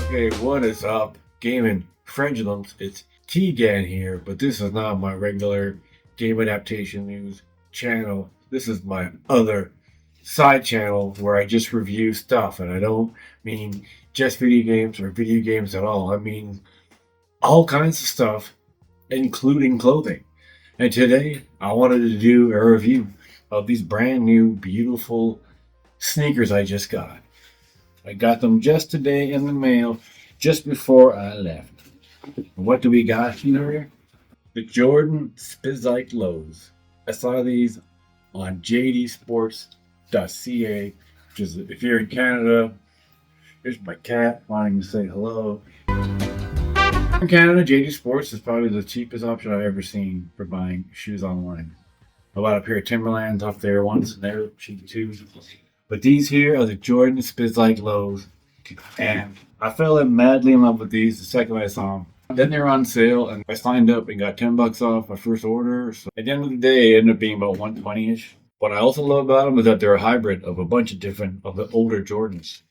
Hey, what is up, gaming pendulums? It's T-Gan here, but this is not my regular game adaptation news channel. This is my other side channel where I just review stuff, and I don't mean just video games or video games at all. I mean all kinds of stuff, including clothing. And today, I wanted to do a review of these brand new, beautiful sneakers I just got. I got them just today in the mail, just before I left. What do we got here? The Jordan Spizike Lows. I saw these on jdsports.ca, which is, if you're in Canada, here's my cat wanting to say hello. In Canada, JD Sports is probably the cheapest option I've ever seen for buying shoes online. I bought a pair of Timberlands off there once, and they're cheap too. But these here are the Jordan Spizike Lows, and I fell madly in love with these the second I saw them. Then they were on sale, and I signed up and got $10 off my first order. So at the end of the day, it ended up being about $120-ish. What I also love about them is that they're a hybrid of a bunch of different of the older Jordans.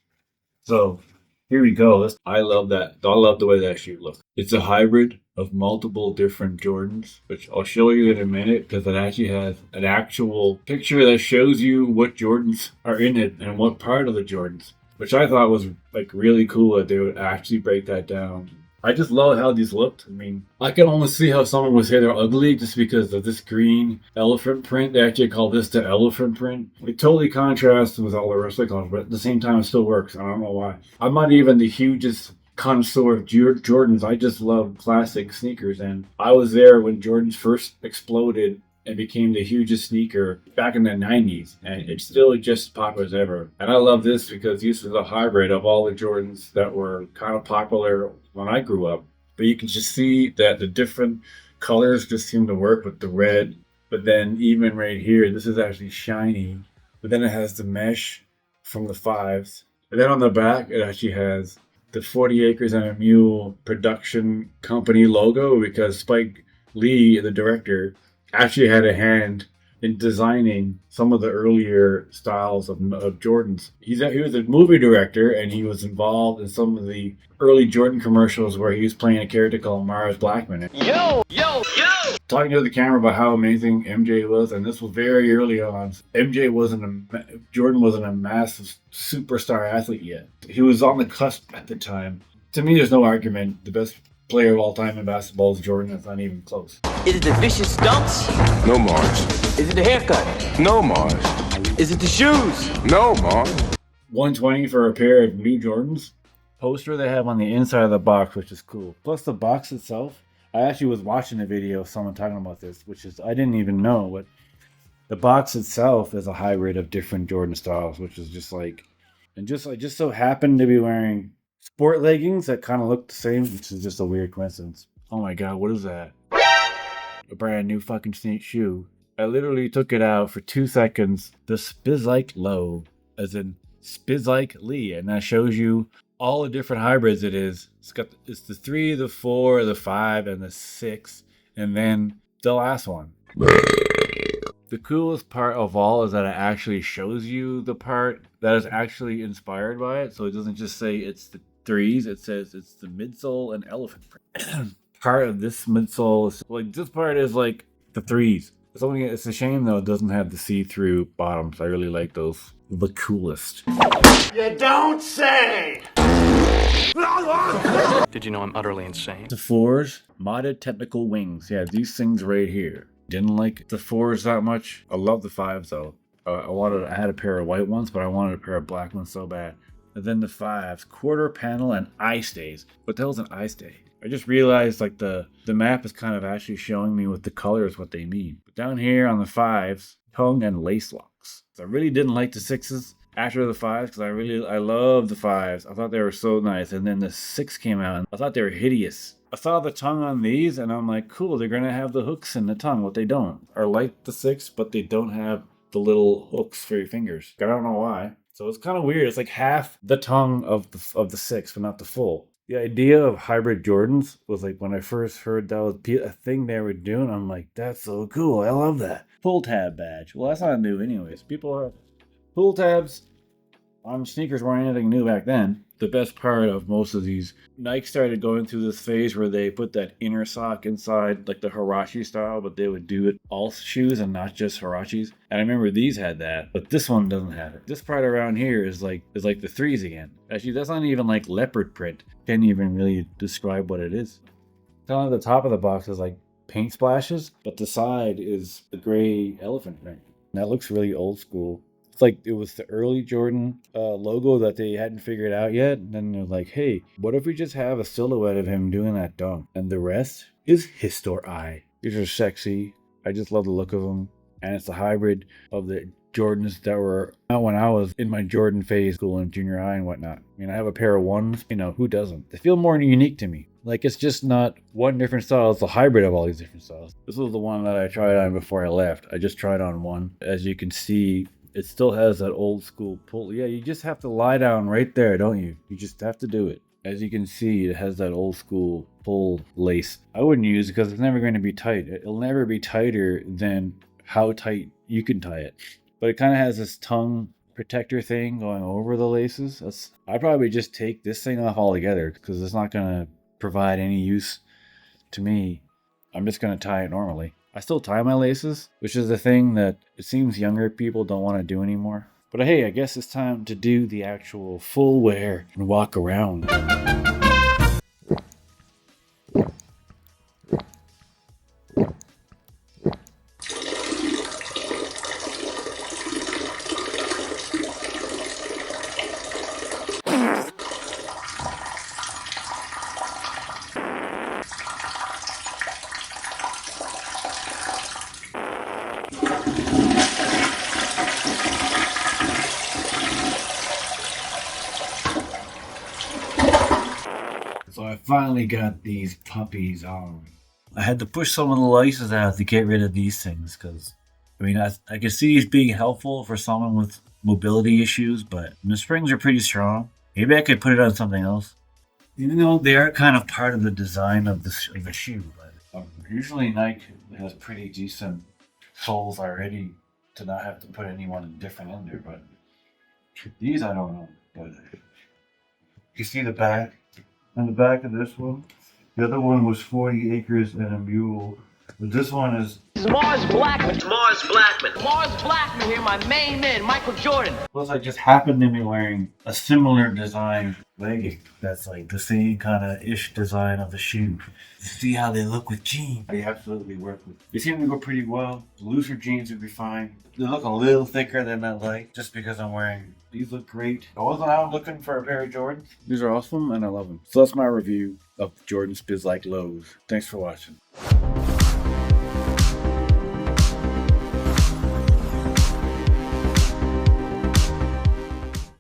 So here we go. I love that. I love the way that shoe looks. It's a hybrid of multiple different Jordans, which I'll show you in a minute because it actually has an actual picture that shows you what Jordans are in it and what part of the Jordans, which I thought was like really cool that they would actually break that down. I just love how these looked. I mean, I can almost see how someone would say they're ugly just because of this green elephant print. They actually call this the elephant print. It totally contrasts with all the rest of the colors, but at the same time, it still works. I don't know why. I'm not even the hugest connoisseur of Jordans. I just love classic sneakers, and I was there when Jordans first exploded and became the hugest sneaker back in the 90s, and it's still just as popular as ever. And I love this because this is a hybrid of all the Jordans that were kind of popular when I grew up. But you can just see that the different colors just seem to work with the red. But then even right here, this is actually shiny. But then it has the mesh from the fives. And then on the back, it actually has the 40 Acres and a Mule production company logo, because Spike Lee, the director, actually had a hand in designing some of the earlier styles of Jordans. He was a movie director, and he was involved in some of the early Jordan commercials where he was playing a character called Blackman. Yo! Talking to the camera about how amazing MJ was, and this was very early on. Jordan wasn't a massive superstar athlete yet. He was on the cusp at the time. To me, there's no argument. The best player of all time in basketball is Jordan. That's not even close. Is it the vicious dunks? No, Mars. Is it the haircut? No, Mars. Is it the shoes? No, Mars. $120 for a pair of new Jordans. Poster they have on the inside of the box, which is cool. Plus the box itself. I actually was watching a video of someone talking about this, which is, I didn't even know, but the box itself is a hybrid of different Jordan styles, which is just like, and just I just so happened to be wearing sport leggings that kind of look the same, which is just a weird coincidence. Oh my god, what is that? A brand new fucking sneak shoe. I literally took it out for 2 seconds. The Spizike Low, as in Spizike Lee, and that shows you all the different hybrids it is. It's the 3, the 4, the 5, and the 6, and then the last one. The coolest part of all is that it actually shows you the part that is actually inspired by it. So it doesn't just say it's the 3s, it says it's the midsole and elephant print. Part of this midsole is like, this part is like the 3s. It's a shame though it doesn't have the see-through bottoms. I really like those. The coolest. You don't say! Did you know I'm utterly insane? The 4s, modded technical wings. Yeah, these things right here. Didn't like the 4s that much. I love the 5s though. I had a pair of white ones, but I wanted a pair of black ones so bad. And then the 5s, quarter panel and eye stays. What the hell's an eye stay? I just realized like the map is kind of actually showing me with the colors what they mean. But down here on the 5s, tongue and lace locks. So I really didn't like the 6s after the 5s because I love the 5s. I thought they were so nice. And then the 6 came out and I thought they were hideous. I saw the tongue on these and I'm like, cool, they're gonna have the hooks in the tongue. What they don't are like the 6, but they don't have the little hooks for your fingers. I don't know why. So it's kind of weird. It's like half the tongue of the 6, but not the full. The idea of hybrid Jordans was like, when I first heard that was a thing they were doing, I'm like, that's so cool. I love that. Pull tab badge. Well, that's not new anyways. People are pull tabs on sneakers weren't anything new back then. The best part of most of these, Nike started going through this phase where they put that inner sock inside, like the Hirachi style, but they would do it all shoes and not just Hirachis. And I remember these had that, but this one doesn't have it. This part around here is like the threes again. Actually, that's not even like leopard print. Can't even really describe what it is. Down at the top of the box is like paint splashes, but the side is the gray elephant print. And that looks really old school. It's like it was the early Jordan logo that they hadn't figured out yet. And then they're like, hey, what if we just have a silhouette of him doing that dunk? And the rest is Histor-I. These are sexy. I just love the look of them. And it's a hybrid of the Jordans that were out when I was in my Jordan phase, school and junior high and whatnot. I mean, I have a pair of ones, who doesn't? They feel more unique to me. Like, it's just not one different style, it's a hybrid of all these different styles. This was the one that I tried on before I left. I just tried on one. As you can see, it still has that old school pull. Yeah, you just have to lie down right there, don't you? You just have to do it. As you can see, it has that old school pull lace. I wouldn't use it because it's never going to be tight. It'll never be tighter than how tight you can tie it. But it kind of has this tongue protector thing going over the laces. I'd probably just take this thing off altogether because it's not going to provide any use to me. I'm just going to tie it normally. I still tie my laces, which is a thing that it seems younger people don't want to do anymore. But hey, I guess it's time to do the actual full wear and walk around. So I finally got these puppies on. I had to push some of the laces out to get rid of these things because, I can see these being helpful for someone with mobility issues, but the springs are pretty strong. Maybe I could put it on something else. Even though they are kind of part of the design of the shoe, but usually Nike has pretty decent soles already to not have to put anyone different in there, but these I don't know. But you see the back? On the back of this one, the other one was 40 acres and a mule. But this one is Mars Blackman. Mars Blackman here, my main man, Michael Jordan. plus I just happened to be wearing a similar design legging. That's like the same kind of ish design of the shoe. See how they look with jeans. They absolutely work with. They seem to go pretty well. Looser jeans would be fine. They look a little thicker than I like, just because I'm wearing. These look great. I wasn't out looking for a pair of Jordans. These are awesome and I love them. So that's my review of Jordan Spizike Lows. Thanks for watching.